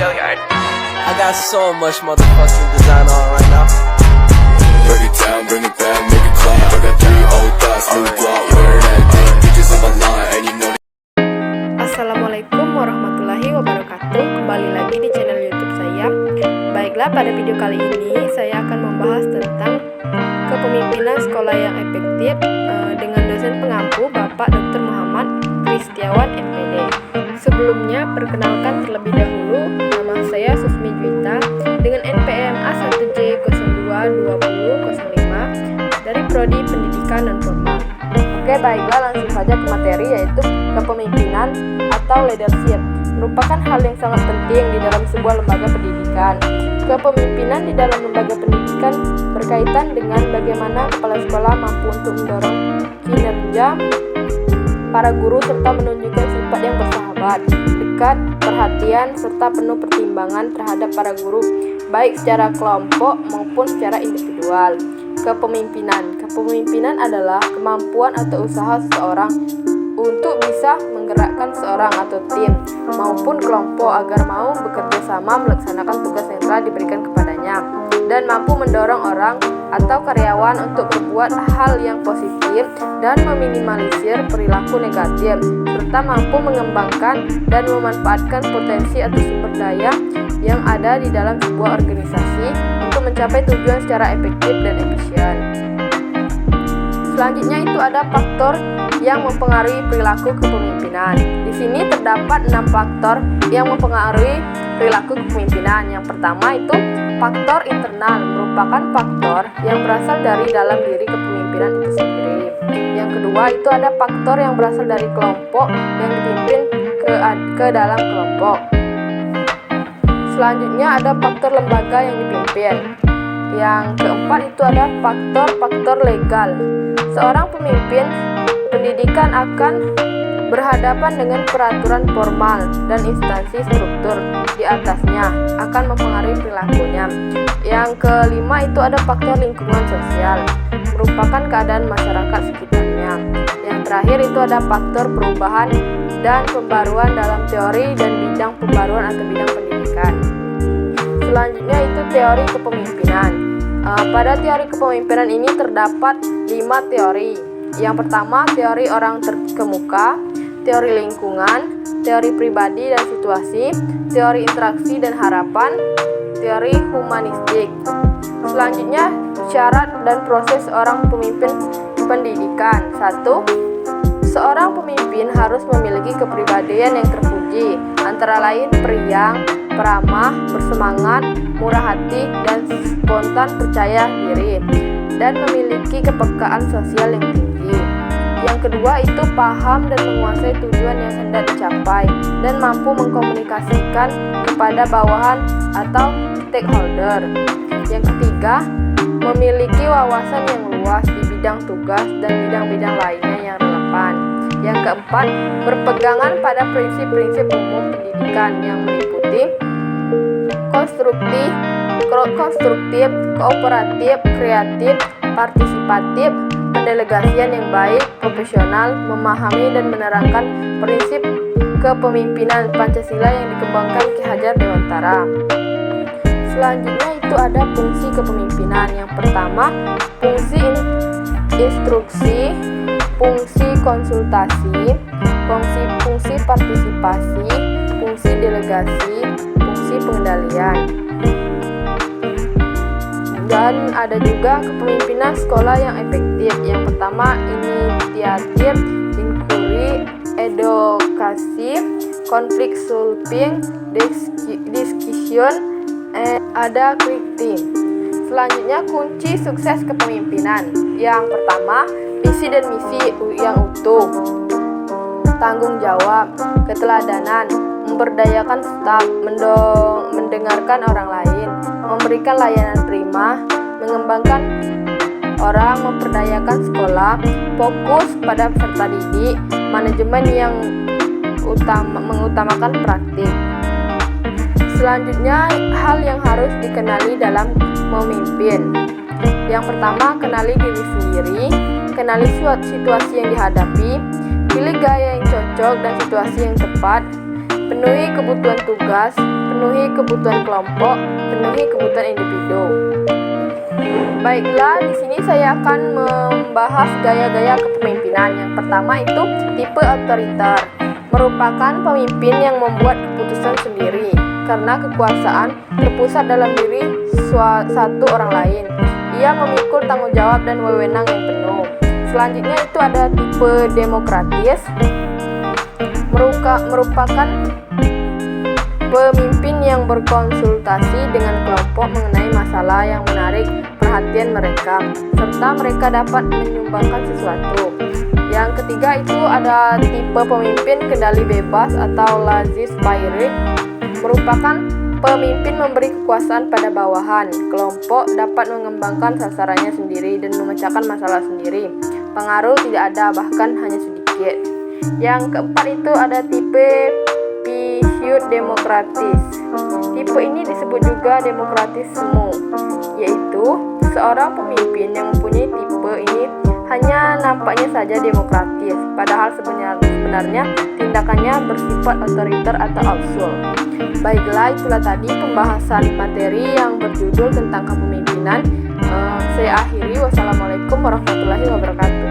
I got so much motherfucking design on right now. Break it down, bring it back, make it clap. I got 3 old thoughts, new block, wear that thing. Bitches on my line, and you know. Assalamualaikum warahmatullahi wabarakatuh. Kembali lagi di channel YouTube saya. Baiklah, pada video kali ini saya akan membahas tentang kepemimpinan sekolah yang efektif dengan dosen pengampu Bapak Dr. Muhammad Kristiawan MPD. Sebelumnya, perkenalkan terlebih dahulu, nama saya Susmi Juwita dengan NPM A1J022005 dari Prodi Pendidikan dan Formal. Oke, baiklah, langsung saja ke materi, yaitu kepemimpinan atau leadership. Merupakan hal yang sangat penting di dalam sebuah lembaga pendidikan. Kepemimpinan di dalam lembaga pendidikan berkaitan dengan bagaimana kepala sekolah mampu untuk mendorong kinerja para guru serta menunjukkan sifat yang bersahabat, dekat, perhatian, serta penuh pertimbangan terhadap para guru, baik secara kelompok maupun secara individual. Kepemimpinan adalah kemampuan atau usaha seseorang untuk bisa menggerakkan seorang atau tim maupun kelompok agar mau bekerja sama melaksanakan tugas yang telah diberikan kepadanya, dan mampu mendorong orang atau karyawan untuk berbuat hal yang positif dan meminimalisir perilaku negatif, serta mampu mengembangkan dan memanfaatkan potensi atau sumber daya yang ada di dalam sebuah organisasi untuk mencapai tujuan secara efektif dan efisien. Selanjutnya itu ada faktor yang mempengaruhi perilaku kepemimpinan. Di sini terdapat 6 faktor yang mempengaruhi perilaku kepemimpinan. Yang pertama itu faktor internal, merupakan faktor yang berasal dari dalam diri kepemimpinan itu sendiri. Yang kedua itu ada faktor yang berasal dari kelompok yang dipimpin ke dalam kelompok. Selanjutnya ada faktor lembaga yang dipimpin. Yang keempat itu ada faktor legal. Seorang pemimpin pendidikan akan berhadapan dengan peraturan formal dan instansi struktur di atasnya akan mempengaruhi perilakunya. Yang kelima itu ada faktor lingkungan sosial, merupakan keadaan masyarakat sekitarnya. Yang terakhir itu ada faktor perubahan dan pembaruan dalam teori dan bidang pembaruan atau bidang pendidikan. Selanjutnya itu teori kepemimpinan. Pada teori kepemimpinan ini terdapat 5 teori. Yang pertama, teori orang terkemuka, teori lingkungan, teori pribadi dan situasi, teori interaksi dan harapan, teori humanistik. Selanjutnya, syarat dan proses seorang pemimpin pendidikan. 1. Seorang pemimpin harus memiliki kepribadian yang terpuji, antara lain periang, peramah, bersemangat, murah hati, dan spontan percaya diri, dan memiliki kepekaan sosial yang tinggi. Yang kedua itu paham dan menguasai tujuan yang hendak dicapai dan mampu mengkomunikasikan kepada bawahan atau stakeholder. Yang ketiga, memiliki wawasan yang luas di bidang tugas dan bidang-bidang lainnya yang relevan. Yang keempat, berpegangan pada prinsip-prinsip umum pendidikan yang meliputi konstruktif, kooperatif, kreatif, partisipatif, pendelegasian yang baik, profesional, memahami dan menerangkan prinsip kepemimpinan Pancasila yang dikembangkan Ki Hajar Dewantara. Selanjutnya itu ada fungsi kepemimpinan. Yang pertama, fungsi instruksi, fungsi konsultasi, fungsi partisipasi, fungsi delegasi, fungsi pengendalian. Dan ada juga kepemimpinan sekolah yang efektif. Yang pertama, inisiatif, inquiry, edukasi, konflik solving, discussion, ada kritik. Selanjutnya, kunci sukses kepemimpinan. Yang pertama, visi dan misi yang utuh, tanggung jawab, keteladanan, memberdayakan staf, mendengarkan orang lain, memberikan layanan prima, mengembangkan orang, memperdayakan sekolah, fokus pada peserta didik, manajemen yang mengutamakan praktik. Selanjutnya, hal yang harus dikenali dalam memimpin. Yang pertama, kenali diri sendiri, kenali situasi yang dihadapi, pilih gaya yang cocok dan situasi yang tepat, penuhi kebutuhan tugas, penuhi kebutuhan kelompok, penuhi kebutuhan individu. Baiklah, di sini saya akan membahas gaya-gaya kepemimpinan. Yang pertama itu tipe otoriter, merupakan pemimpin yang membuat keputusan sendiri karena kekuasaan terpusat dalam diri satu orang lain. Ia memikul tanggung jawab dan wewenang yang penuh. Selanjutnya itu ada tipe demokratis, merupakan pemimpin yang berkonsultasi dengan kelompok mengenai masalah yang menarik perhatian mereka, serta mereka dapat menyumbangkan sesuatu. Yang ketiga itu ada tipe pemimpin kendali bebas atau laissez-faire, merupakan pemimpin memberi kekuasaan pada bawahan. Kelompok dapat mengembangkan sasarannya sendiri dan memecahkan masalah sendiri. Pengaruh tidak ada, bahkan hanya sedikit. Yang keempat itu ada tipe pseudo-demokratis. Tipe ini disebut juga demokratisme, yaitu seorang pemimpin yang mempunyai tipe ini hanya nampaknya saja demokratis, padahal sebenarnya tindakannya bersifat otoriter atau absolut. Baiklah, itulah tadi pembahasan materi yang berjudul tentang kepemimpinan. Saya akhiri. Wassalamualaikum warahmatullahi wabarakatuh.